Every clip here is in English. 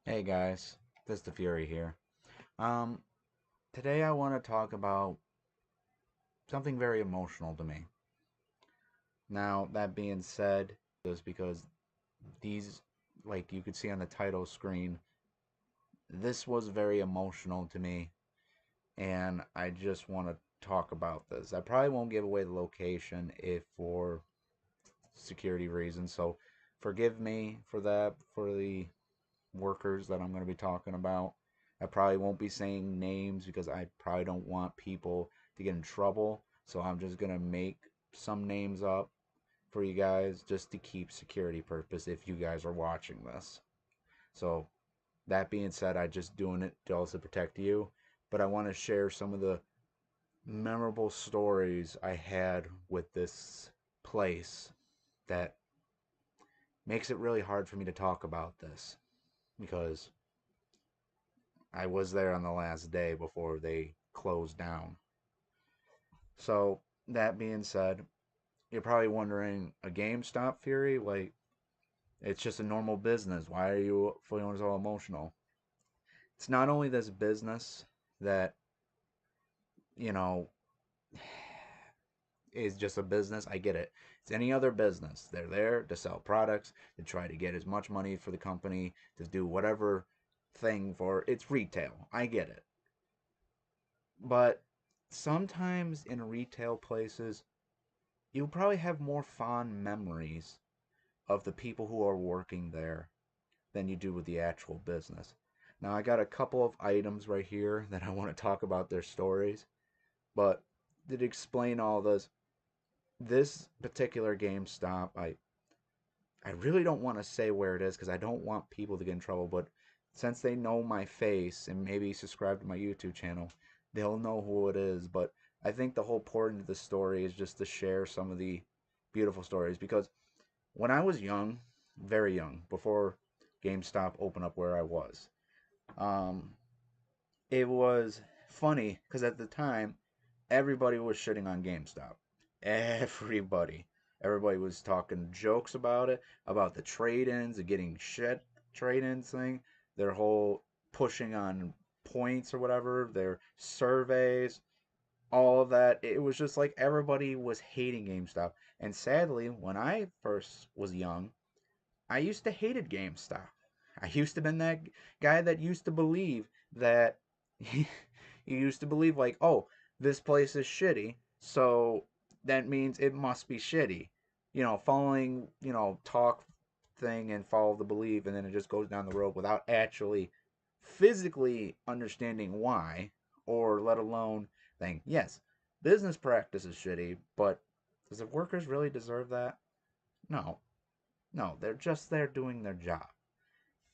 Hey guys, this is the Fury here. Um, Today I want to talk about something very emotional to me. Now, that being said, is because these, like you could see on the title screen, this was very emotional to me, and I just want to talk about this. I probably won't give away the location if for security reasons, so forgive me for that, for the workers that I'm going to be talking about. I probably won't be saying names because I probably don't want people to get in trouble. So I'm just going to make some names up for you guys just to keep security purpose if you guys are watching this. So that being said, I just doing it to also protect you, but I want to share some of the memorable stories I had with this place that makes it really hard for me to talk about this because I was there on the last day before they closed down. So, that being said, you're probably wondering a GameStop Fury? Like, it's just a normal business. Why are you feeling so emotional? It's not only this business that, you know, is just a business. I get it. It's any other business. They're there to sell products, to try to get as much money for the company, to do whatever thing for it's retail. I get it. But sometimes in retail places, you'll probably have more fond memories of the people who are working there than you do with the actual business. Now, I got a couple of items right here that I want to talk about their stories, but to explain all this particular GameStop, I really don't want to say where it is because I don't want people to get in trouble, but since they know my face and maybe subscribe to my YouTube channel, they'll know who it is. But I think the whole point of the story is just to share some of the beautiful stories because when I was young, very young, before GameStop opened up where I was, um, it was funny because at the time, everybody was shitting on GameStop. Everybody. Everybody was talking jokes about it, about the trade-ins, the getting shit trade-ins thing, their whole pushing on points or whatever, their surveys, all of that. It was just like everybody was hating GameStop. And sadly, when I first was young, I used to hated GameStop. I used to been that guy that used to believe that you used to believe like, oh, this place is shitty, so that means it must be shitty. Following, talk thing and follow the belief and then it just goes down the road without actually physically understanding why or let alone think, yes, business practice is shitty, but does the workers really deserve that? No. No, they're just there doing their job.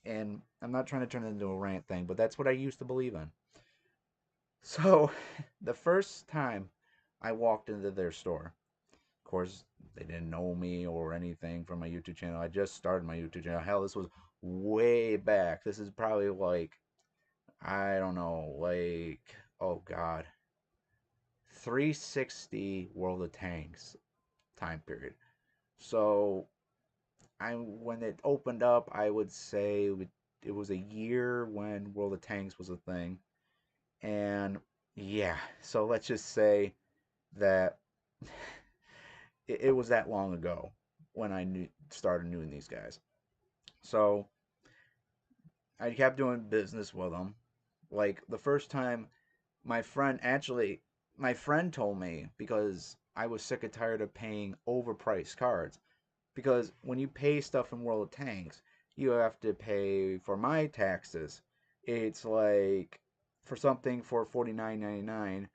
And I'm not trying to turn it into a rant thing, but that's what I used to believe in. So, the first time I walked into their store, of course, they didn't know me or anything from my YouTube channel. I just started my YouTube channel. Hell, this was way back. This is probably like, I don't know, like, oh God, 360 World of Tanks time period. So, when it opened up, I would say it was a year when World of Tanks was a thing, and yeah, so let's just say that it was that long ago when I started knowing these guys. So I kept doing business with them. Like the first time, my friend actually, my friend told me because I was sick and tired of paying overpriced cards. Because when you pay stuff in World of Tanks, you have to pay for my taxes. It's like for something for $49.99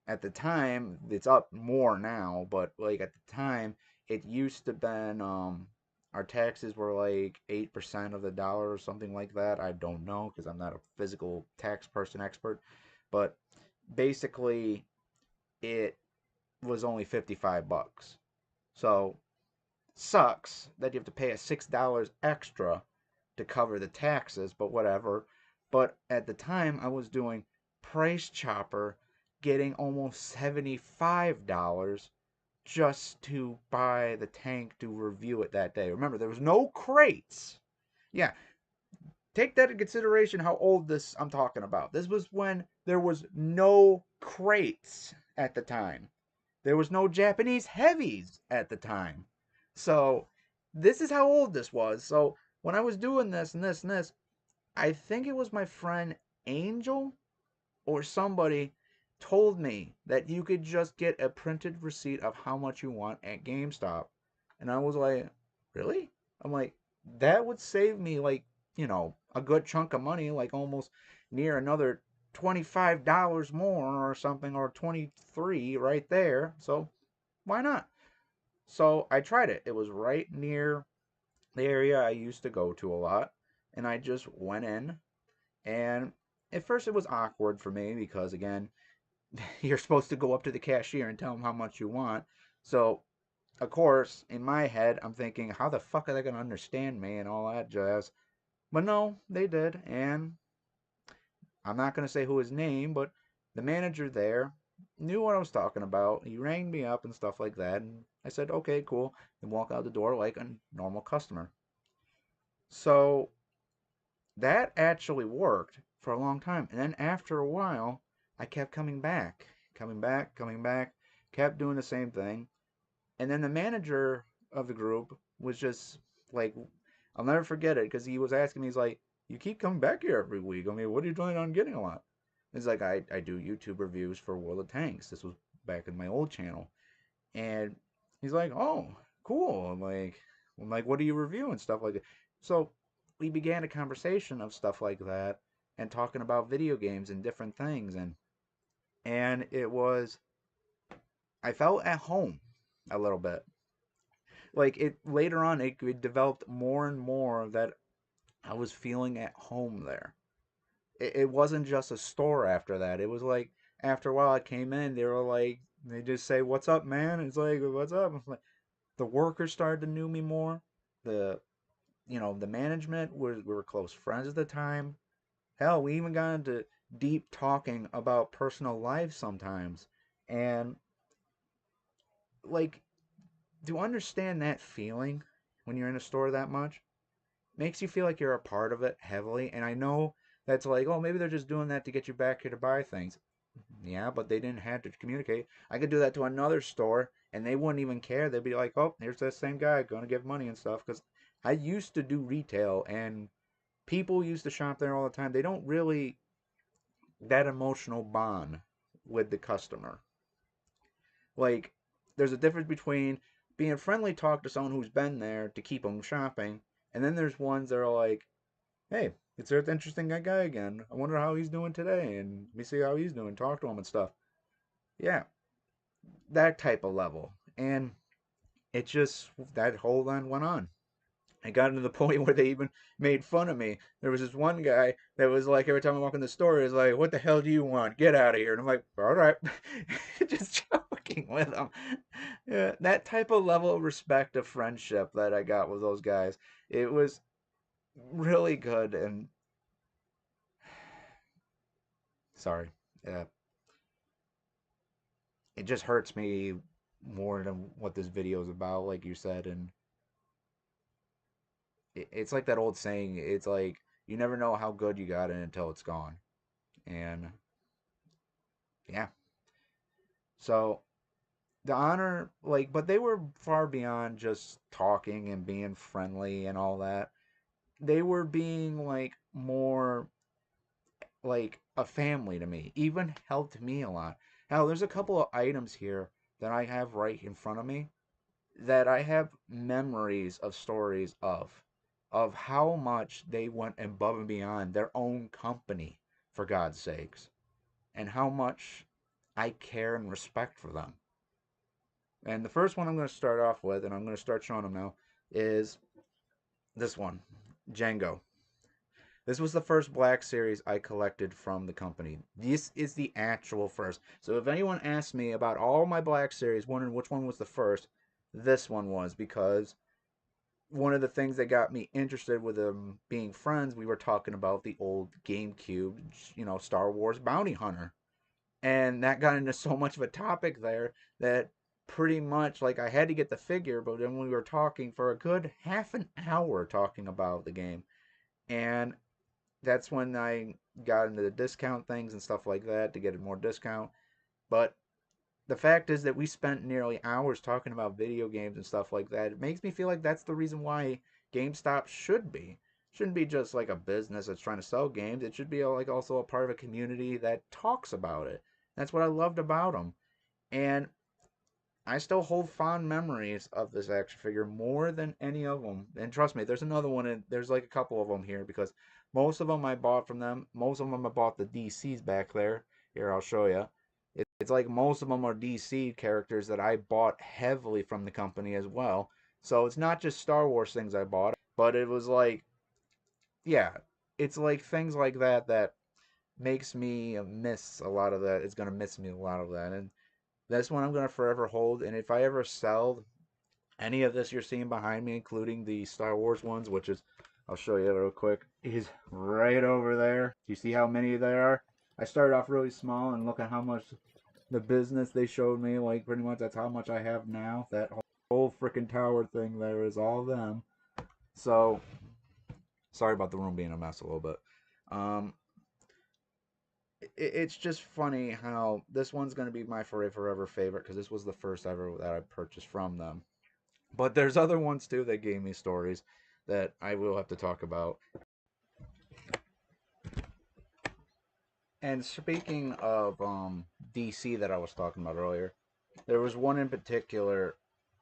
at the time, it's up more now, but like at the time, it used to been our taxes were like 8% of the dollar or something like that. I don't know because I'm not a physical tax person expert, but basically it was only 55 bucks. So sucks that you have to pay a $6 extra to cover the taxes, but whatever. But at the time, I was doing Price Chopper, getting almost $75 just to buy the tank to review it that day. Remember, there was no crates. Yeah, take that in consideration how old this I'm talking about. This was when there was no crates at the time. There was no Japanese heavies at the time. So this is how old this was. So when I was doing this and this and this, I think it was my friend Angel or somebody told me that you could just get a printed receipt of how much you want at GameStop. And I was like, really? I'm like, that would save me like, a good chunk of money, like almost near another $25 more or something, or 23 right there. So why not? So I tried it. It was right near the area I used to go to a lot. And I just went in. And at first it was awkward for me because, again, you're supposed to go up to the cashier and tell them how much you want. So, of course, in my head, I'm thinking, how the fuck are they going to understand me and all that jazz? But no, they did. And I'm not going to say who his name, but the manager there knew what I was talking about. He rang me up and stuff like that. And I said, okay, cool. And walk out the door like a normal customer. So that actually worked for a long time. And then after a while, I kept coming back, kept doing the same thing. And then the manager of the group was just like, I'll never forget it because he was asking me, he's like, you keep coming back here every week. I mean, what are you doing on getting a lot? It's like, I do YouTube reviews for World of Tanks. This was back in my old channel. And he's like, oh, cool. I'm like, what do you review and stuff like that? So we began a conversation of stuff like that and talking about video games and different things. And it was, I felt at home a little bit. Like it later on, it developed more and more that I was feeling at home there. It wasn't just a store after that. It was like after a while I came in, they were like, they just say, "What's up, man?" It's like, "What's up?" I'm like, the workers started to know me more. The the management was we were close friends at the time. Hell, we even got into deep talking about personal life sometimes. And like to understand that feeling when you're in a store that much makes you feel like you're a part of it heavily. And I know that's like, oh, maybe they're just doing that to get you back here to buy things. Yeah, but they didn't have to communicate. I could do that to another store and they wouldn't even care. They'd be like, oh, here's that same guy going to give money and stuff. Because I used to do retail and people used to shop there all the time. They don't really that emotional bond with the customer. Like, there's a difference between being friendly talk to someone who's been there to keep them shopping, and then there's ones that are like, hey, it's that interesting guy again. I wonder how he's doing today, and let me see how he's doing. Talk to him and stuff. Yeah, that type of level. And it just, that whole line went on. I got to the point where they even made fun of me. There was this one guy that was like, every time I walk in the store, he's like, "What the hell do you want? Get out of here!" And I'm like, "All right," just joking with him. Yeah, that type of level of respect of friendship that I got with those guys, it was really good. And sorry, uh, it just hurts me more than what this video is about, like you said. And it's like that old saying. It's like you never know how good you got it until it's gone. And yeah. So the honor, like, but they were far beyond just talking and being friendly and all that. They were being like more like a family to me, even helped me a lot. Hell, there's a couple of items here that I have right in front of me that I have memories of stories of how much they went above and beyond their own company, for God's sakes, and how much I care and respect for them. And the first one I'm going to start off with, and I'm going to start showing them now, is this one, Django. This was the first Black Series I collected from the company. This is the actual first. So if anyone asks me about all my Black Series, wondering which one was the first, this one was, because one of the things that got me interested with them being friends, we were talking about the old GameCube, Star Wars Bounty Hunter. And that got into so much of a topic there that pretty much like I had to get the figure, but then we were talking for a good half an hour talking about the game. And That's when I got into the discount things and stuff like that to get more discount. But the fact is that we spent nearly hours talking about video games and stuff like that. It makes me feel like that's the reason why GameStop should be. Shouldn't be just like a business that's trying to sell games. It should be like also a part of a community that talks about it. That's what I loved about them. And I still hold fond memories of this action figure more than any of them. And trust me, there's another one. There's like a couple of them here because most of them I bought from them. Most of them I bought the DCs back there. Here, I'll show you. It's like most of them are DC characters that I bought heavily from the company as well. So it's not just Star Wars things I bought, but it was like, yeah, it's like things like that that makes me miss a lot of that. It's gonna miss me a lot of that, and that's one I'm gonna forever hold. And if I ever sell any of this you're seeing behind me, including the Star Wars ones, which is, I'll show you real quick, is right over there. Do you see how many there are? I started off really small, and look at how much the business they showed me. Like pretty much that's how much I have now. That whole freaking tower thing there is all them. So sorry about the room being a mess a little bit. Um, it's just funny how this one's going to be my forever favorite because this was the first ever that I purchased from them. But there's other ones too that gave me stories that I will have to talk about. And speaking of DC that I was talking about earlier, there was one in particular,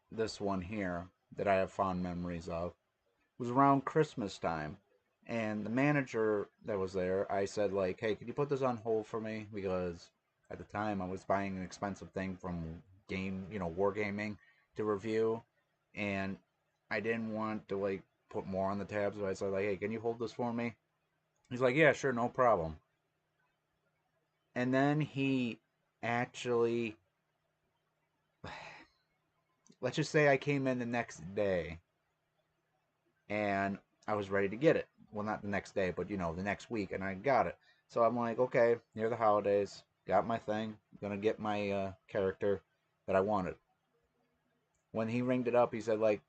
this one here, that I have fond memories of. It was around Christmas time, and the manager that was there, I said like, "Hey, could you put this on hold for me?" Because at the time I was buying an expensive thing from wargaming to review, and I didn't want to like put more on the tab, so I said like, "Hey, can you hold this for me?" He's like, "Yeah, sure, no problem." And then he actually, let's just say I came in the next day and I was ready to get it. Well, not the next day, but the next week, and I got it. So I'm like, okay, near the holidays, got my thing, gonna get my character that I wanted. When he ringed it up, he said like,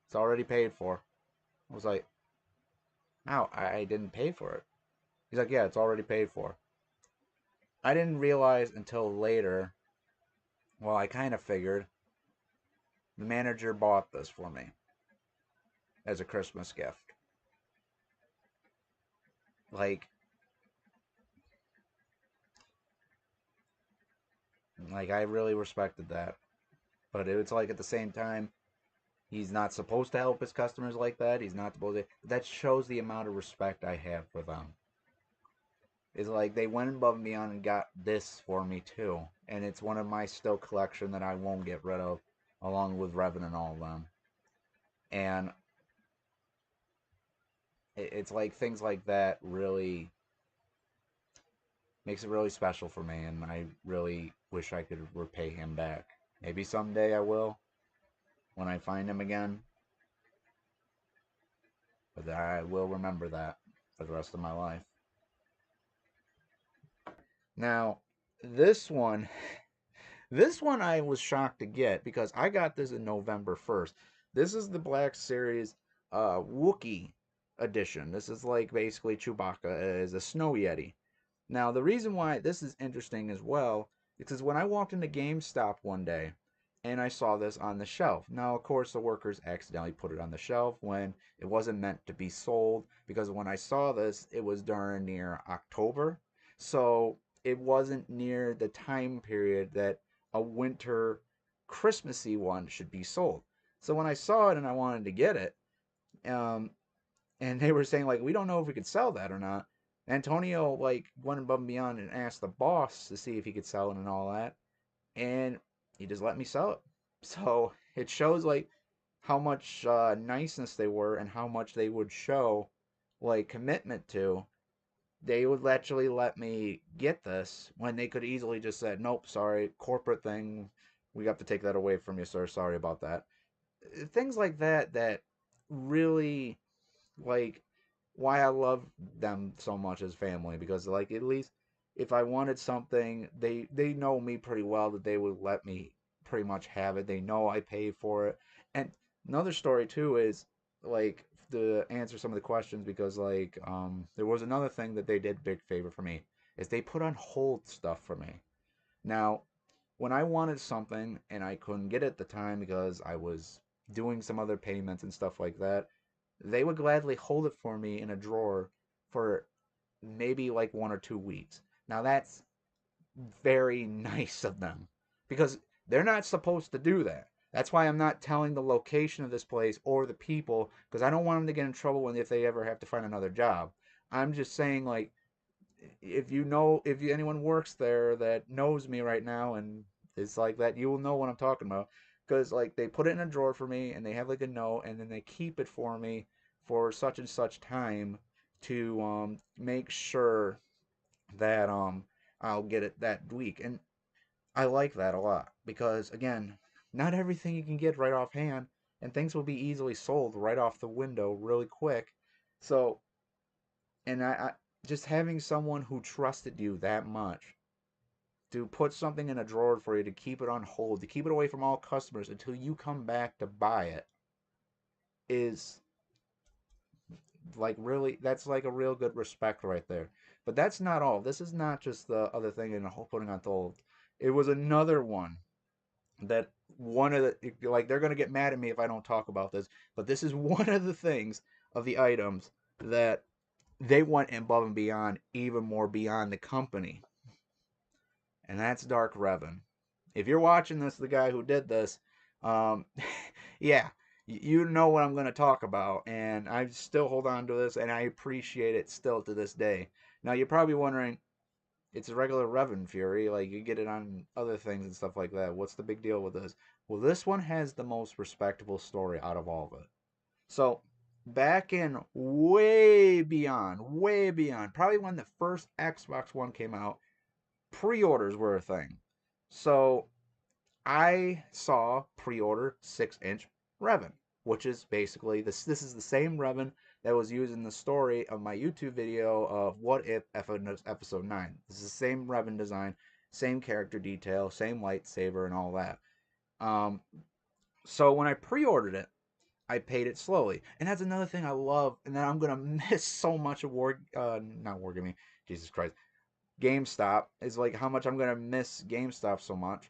it's already paid for. I was like, no, I didn't pay for it. He's like, yeah, it's already paid for. I didn't realize until later. Well, I kind of figured the manager bought this for me as a Christmas gift. Like, I really respected that. But it's like at the same time, he's not supposed to help his customers like that. He's not supposed to. That shows the amount of respect I have for them. It's like they went above and beyond and got this for me too, and it's one of my still collection that I won't get rid of, along with Revan and all of them. And it's like things like that really makes it really special for me, and I really wish I could repay him back. Maybe someday I will when I find him again, but I will remember that for the rest of my life. Now, this one, this one I was shocked to get because I got this in November 1st. This is the Black Series Wookiee edition. This is like basically Chewbacca as a snow yeti. Now, the reason why this is interesting as well is because when I walked into GameStop one day and I saw this on the shelf. Now, of course, the workers accidentally put it on the shelf when it wasn't meant to be sold because when I saw this, it was during near October. So it wasn't near the time period that a winter Christmassy one should be sold. So when I saw it and I wanted to get it, um, and they were saying like we don't know if we could sell that or not. Antonio like went above and beyond and asked the boss to see if he could sell it and all that, and he just let me sell it. So it shows like how much niceness they were and how much they would show like commitment to. They would actually let me get this when they could easily just said, "Nope, sorry, corporate thing. We have to take that away from you, sir. Sorry about that." Things like that that really like why I love them so much as family because like at least if I wanted something, they know me pretty well that they would let me pretty much have it. They know I pay for it. And another story too is like to answer some of the questions because like there was another thing that they did big favor for me is they put on hold stuff for me. Now, when I wanted something and I couldn't get it at the time because I was doing some other payments and stuff like that, they would gladly hold it for me in a drawer for maybe like 1 or 2 weeks. Now that's very nice of them because they're not supposed to do that. That's why I'm not telling the location of this place or the people because I don't want them to get in trouble when if they ever have to find another job. I'm just saying like if anyone works there that knows me right now and is like that, you will know what I'm talking about because like they put it in a drawer for me and they have like a note and then they keep it for me for such and such time to make sure that I'll get it that week. And I like that a lot because again, not everything you can get right offhand and things will be easily sold right off the window really quick. So, and I just having someone who trusted you that much to put something in a drawer for you to keep it on hold, to keep it away from all customers until you come back to buy it is like really that's like a real good respect right there. But that's not all. This is not just the other thing in the whole putting on hold. It was another one that one of the like they're gonna get mad at me if I don't talk about this, but this is one of the things of the items that they went above and beyond, even more beyond the company, and that's Dark Revan. If you're watching this, the guy who did this, um, yeah, you know what I'm going to talk about, and I still hold on to this, and I appreciate it still to this day. Now you're probably wondering, it's a regular Revan Fury, like you get it on other things and stuff like that. What's the big deal with this? Well, this one has the most respectable story out of all of it. So back in way beyond, probably when the first Xbox One came out, pre-orders were a thing. So I saw pre-order 6-inch Revan, which is basically this. This is the same Revan that was used in the story of my YouTube video of What If Episode 9. This is the same Revan design, same character detail, same lightsaber, and all that. Um, so when I pre-ordered it, I paid it slowly, and that's another thing I love, and that I'm gonna miss so much of not Wargaming, Jesus Christ, GameStop is like how much I'm gonna miss GameStop so much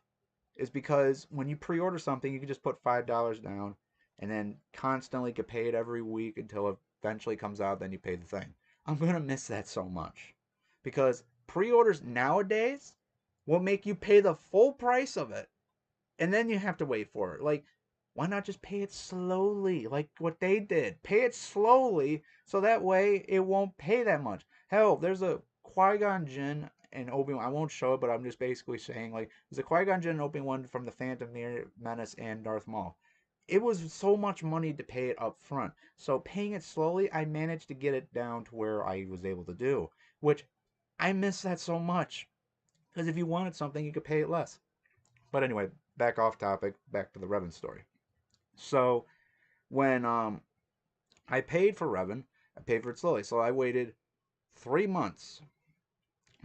is because when you pre-order something, you can just put $5 down, and then constantly get paid every week until it eventually comes out. Then you pay the thing. I'm gonna miss that so much because pre-orders nowadays will make you pay the full price of it and then you have to wait for it. Like, why not just pay it slowly, like what they did? Pay it slowly, so that way it won't pay that much. Hell, there's a Qui-Gon Jinn and Obi-Wan. I won't show it, but I'm just basically saying, like, there's a Qui-Gon Jinn and Obi-Wan from the Phantom Menace and Darth Maul. It was so much money to pay it up front. So paying it slowly, I managed to get it down to where I was able to do, which I miss that so much. Because if you wanted something, you could pay it less. But anyway, back off topic, back to the Revan story. So when I paid for Revan, I paid for it slowly. So I waited 3 months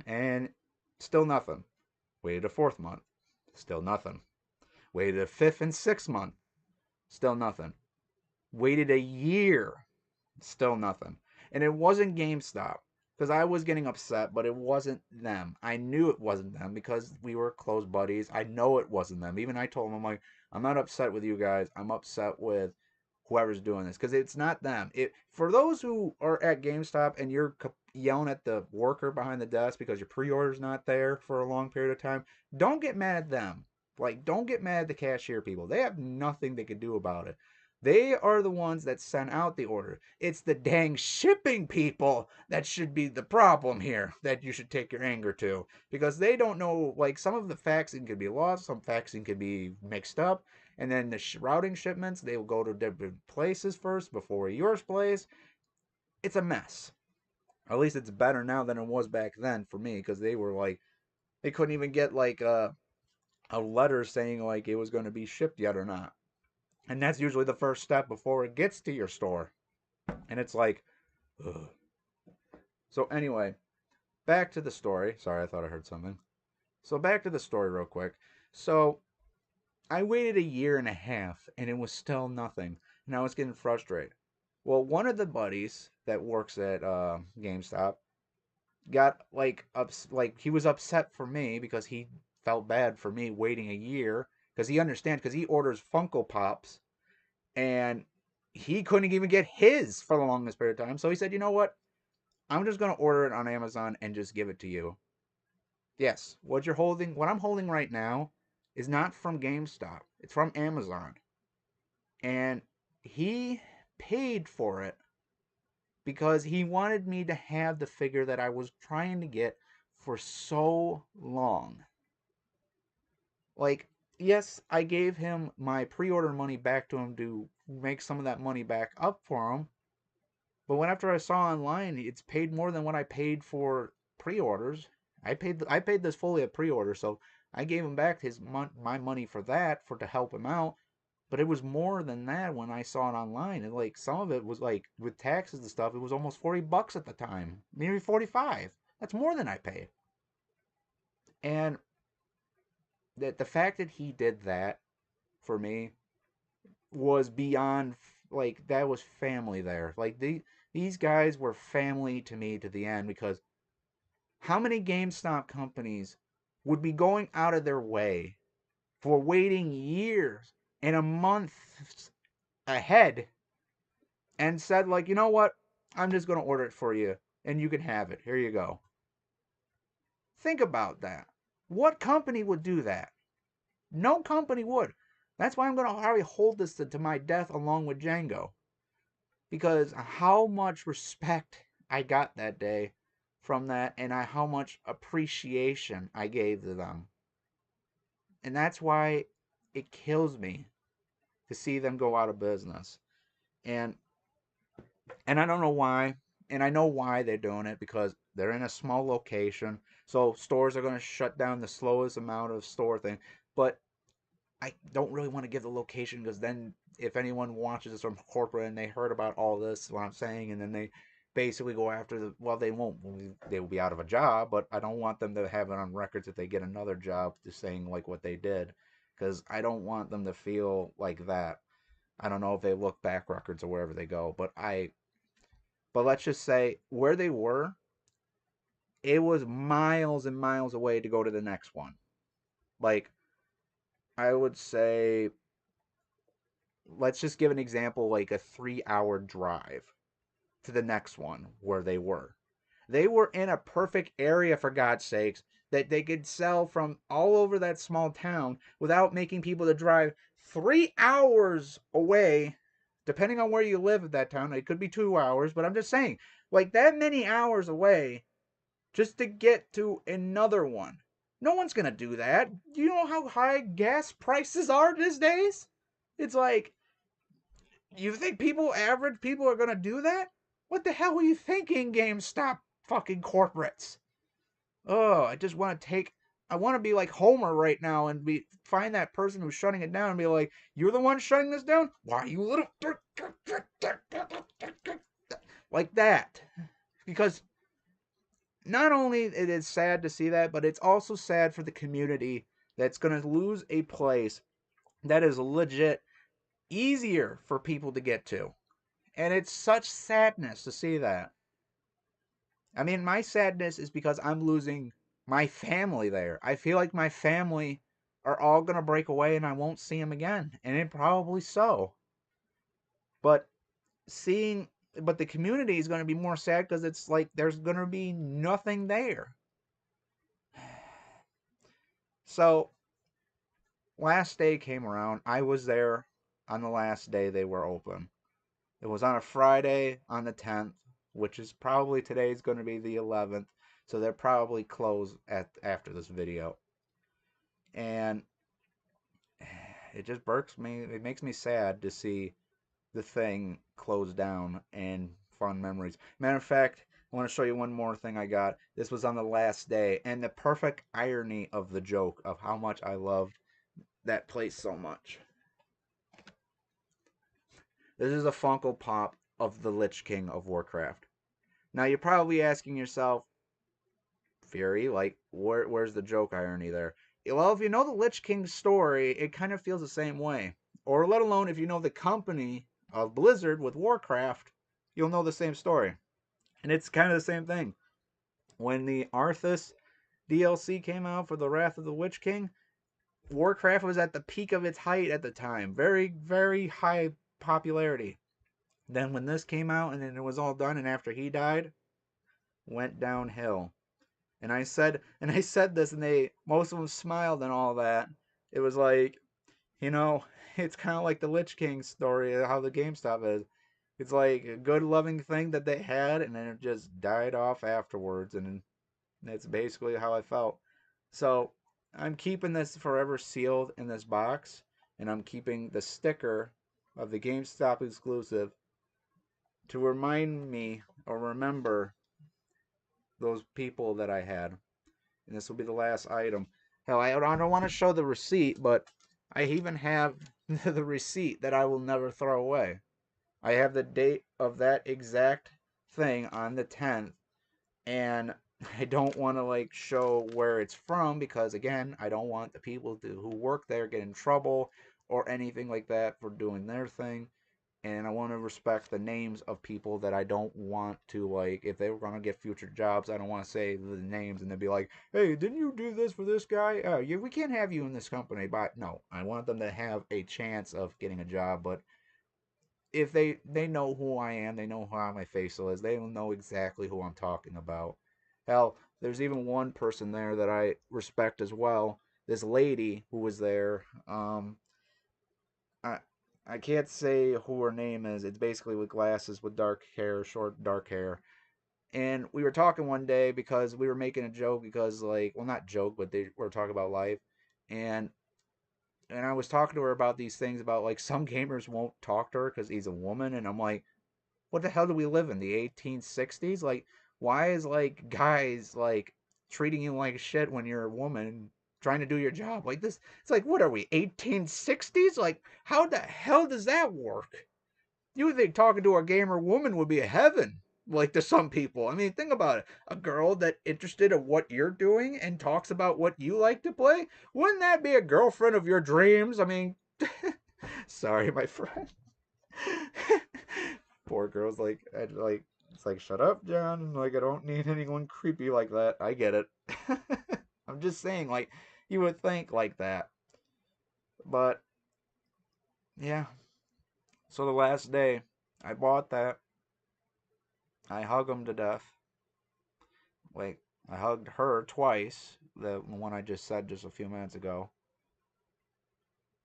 and still nothing. Waited a fourth month, still nothing. Waited a fifth and sixth month, still nothing. Waited a year, still nothing. And it wasn't GameStop because I was getting upset, but it wasn't them. I knew it wasn't them because we were close buddies. I know it wasn't them. Even I told them, I'm like, I'm not upset with you guys. I'm upset with whoever's doing this because it's not them. It for those who are at GameStop and you're yelling at the worker behind the desk because your pre-order's not there for a long period of time, don't get mad at them. Like, don't get mad at the cashier people. They have nothing they could do about it. They are the ones that sent out the order. It's the dang shipping people that should be the problem here, that you should take your anger to. Because they don't know, like, some of the faxing could be lost, some faxing could be mixed up, and then the routing shipments, they will go to different places first before yours place. It's a mess. At least it's better now than it was back then for me, because they were like, they couldn't even get, like, a letter saying, like, it was going to be shipped yet or not. And that's usually the first step before it gets to your store. And it's like, ugh. So anyway, back to the story. Sorry, I thought I heard something. So back to the story real quick. So I waited a year and a half and it was still nothing. And I was getting frustrated. Well, one of the buddies that works at GameStop got like he was upset for me because he felt bad for me waiting a year because he understands because he orders Funko Pops and he couldn't even get his for the longest period of time. So he said, "You know what? I'm just gonna order it on Amazon and just give it to you." Yes, what I'm holding right now, is not from GameStop. It's from Amazon, and he paid for it because he wanted me to have the figure that I was trying to get for so long. Like, yes, I gave him my pre-order money back to him to make some of that money back up for him. But when after I saw online, it's paid more than what I paid for pre-orders. I paid this fully at pre-order, so I gave him back my money for that for to help him out. But it was more than that when I saw it online, and like some of it was like with taxes and stuff, it was almost $40 at the time, maybe 45. That's more than I paid. And the fact that he did that for me was beyond, like, that was family there. Like these guys were family to me to the end because how many GameStop companies would be going out of their way for waiting years and a month ahead and said, like, you know what? I'm just going to order it for you and you can have it. Here you go. Think about that. What company would do that? No company would. That's why I'm going to probably hold this to my death along with Django. Because how much respect I got that day from that and how much appreciation I gave to them. And that's why it kills me to see them go out of business. And and I don't know why. And I know why they're doing it because they're in a small location. So stores are going to shut down the slowest amount of store thing. But I don't really want to give the location because then if anyone watches this from corporate and they heard about all this, what I'm saying, and then they basically go after well, they won't, they will be out of a job, but I don't want them to have it on records if they get another job just saying like what they did because I don't want them to feel like that. I don't know if they look back records or wherever they go, but let's just say where they were, it was miles and miles away to go to the next one. Like, I would say, let's just give an example, like a 3 hour drive to the next one where they were. They were in a perfect area, for God's sakes, that they could sell from all over that small town without making people to drive 3 hours away, depending on where you live at that town. It could be 2 hours, but I'm just saying, like that many hours away just to get to another one. No one's going to do that. You know how high gas prices are these days? It's like, you think average people are gonna do that? What the hell were you thinking, GameStop fucking corporates? Oh, I want to be like Homer right now and find that person who's shutting it down and be like, "You're the one shutting this down? Why you little like that?" Because not only it is sad to see that, but it's also sad for the community that's gonna lose a place that is legit easier for people to get to. And it's such sadness to see that. I mean, my sadness is because I'm losing my family there. I feel like my family are all going to break away and I won't see them again. And it probably so. But seeing, but the community is going to be more sad because it's like there's going to be nothing there. So, last day came around. I was there on the last day they were open. It was on a Friday on the 10th, which is probably today's going to be the 11th. So they're probably closed after this video. And it just burks me. It makes me sad to see the thing close down and fun memories. Matter of fact, I want to show you one more thing I got. This was on the last day, and the perfect irony of the joke of how much I loved that place so much. This is a Funko Pop of the Lich King of Warcraft. Now you're probably asking yourself, Fury, like, where's the joke irony there? Well, if you know the Lich King story, it kind of feels the same way. Or let alone if you know the company of Blizzard with Warcraft, you'll know the same story. And it's kind of the same thing. When the Arthas DLC came out for the Wrath of the Witch King, Warcraft was at the peak of its height at the time. Very, very high popularity. Then when this came out and then it was all done, and after he died, went downhill. And I said this, and most of them smiled and all that. It was like, you know, it's kind of like the Lich King story, how the GameStop is. It's like a good loving thing that they had, and then it just died off afterwards, and that's basically how I felt. So I'm keeping this forever sealed in this box, and I'm keeping the sticker of the GameStop exclusive to remind me or remember those people that I had. And this will be the last item. Hell, I don't want to show the receipt, but I even have the receipt that I will never throw away. I have the date of that exact thing on the 10th, and I don't want to like show where it's from because again, I don't want the people who work there get in trouble or anything like that for doing their thing. And I want to respect the names of people that I don't want to like. If they were going to get future jobs, I don't want to say the names and they'd be like, "Hey, didn't you do this for this guy? We can't have you in this company." But no, I want them to have a chance of getting a job. But if they know who I am, they know how my facial is, they will know exactly who I'm talking about. Hell, there's even one person there that I respect as well. This lady who was there. I I can't say who her name is. It's basically with glasses, with dark hair, short dark hair. And we were talking one day because we were making a joke because like, well, not joke, but they were talking about life, and I was talking to her about these things about like some gamers won't talk to her because he's a woman, and I'm like, what the hell do we live in, the 1860s? Like, why is like guys like treating you like shit when you're a woman trying to do your job like this? It's like, what are we, 1860s? Like, how the hell does that work? You would think talking to a gamer woman would be a heaven, like to some people. I mean, think about it. A girl that interested in what you're doing and talks about what you like to play, wouldn't that be a girlfriend of your dreams? I mean, sorry, my friend. Poor girl's like, it's like, shut up, John. Like, I don't need anyone creepy like that. I get it. I'm just saying, like, you would think like that. But, yeah. So the last day, I bought that. I hug him to death. Like, I hugged her twice, the one I just said just a few minutes ago.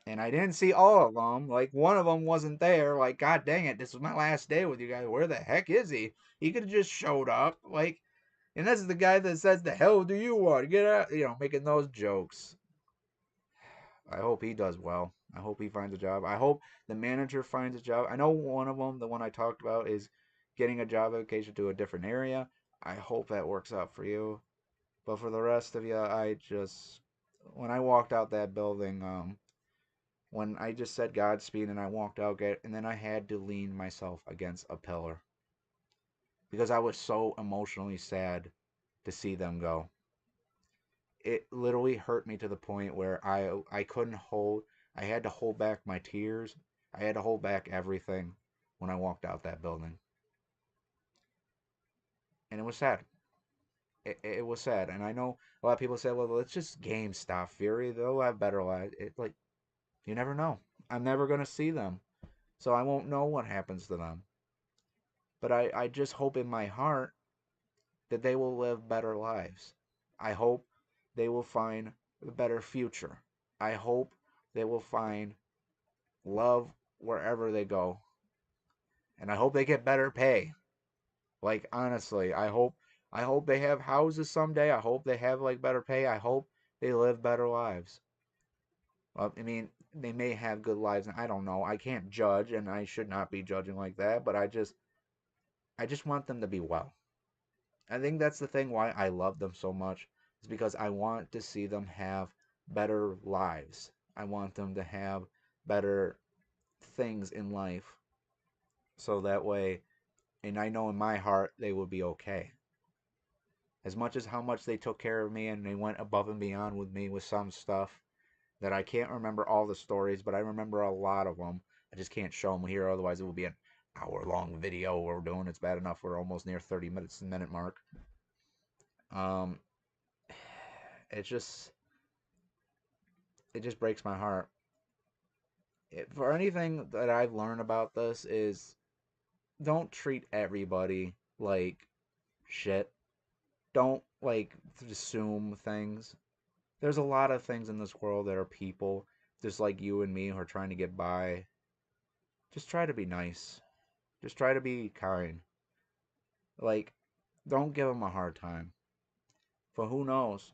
And I didn't see all of them. Like, one of them wasn't there. Like, god dang it, this was my last day with you guys. Where the heck is he? He could have just showed up. Like, and this is the guy that says, "The hell do you want? Get out!" You know, making those jokes. I hope he does well. I hope he finds a job. I hope the manager finds a job. I know one of them, the one I talked about, is getting a job application to a different area. I hope that works out for you. But for the rest of you, I just, when I walked out that building, when I just said Godspeed and I walked out, and then I had to lean myself against a pillar because I was so emotionally sad to see them go. It literally hurt me to the point where I couldn't hold. I had to hold back my tears. I had to hold back everything when I walked out that building, and it was sad. It was sad, and I know a lot of people say, "Well, it's just GameStop Fury. They'll have better lives." It like you never know. I'm never gonna see them, so I won't know what happens to them. But I just hope in my heart that they will live better lives. I hope they will find a better future. I hope they will find love wherever they go. And I hope they get better pay. Like honestly, I hope they have houses someday. I hope they have like better pay. I hope they live better lives. I mean, they may have good lives. I don't know. I can't judge and I should not be judging like that, but I just want them to be well. I think that's the thing why I love them so much is because I want to see them have better lives. I want them to have better things in life so that way, and I know in my heart they will be okay. As much as how much they took care of me and they went above and beyond with me with some stuff that I can't remember all the stories, but I remember a lot of them. I just can't show them here, otherwise it will be hour-long video we're doing. It's bad enough we're almost near 30 minute mark. Um, it just it just breaks my heart. For anything that I've learned about this is don't treat everybody like shit. Don't like assume things. There's a lot of things in this world that are people just like you and me who are trying to get by. Just try to be nice. Just try to be kind. Like, don't give them a hard time. For who knows?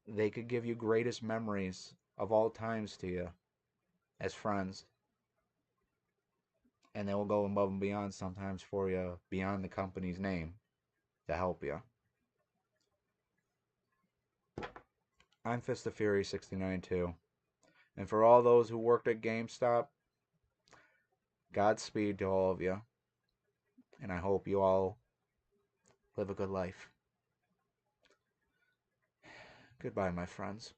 They could give you greatest memories of all times to you as friends. And they will go above and beyond sometimes for you, beyond the company's name, to help you. I'm Fist of Fury 69 too. And for all those who worked at GameStop, Godspeed to all of you. And I hope you all live a good life. Goodbye, my friends.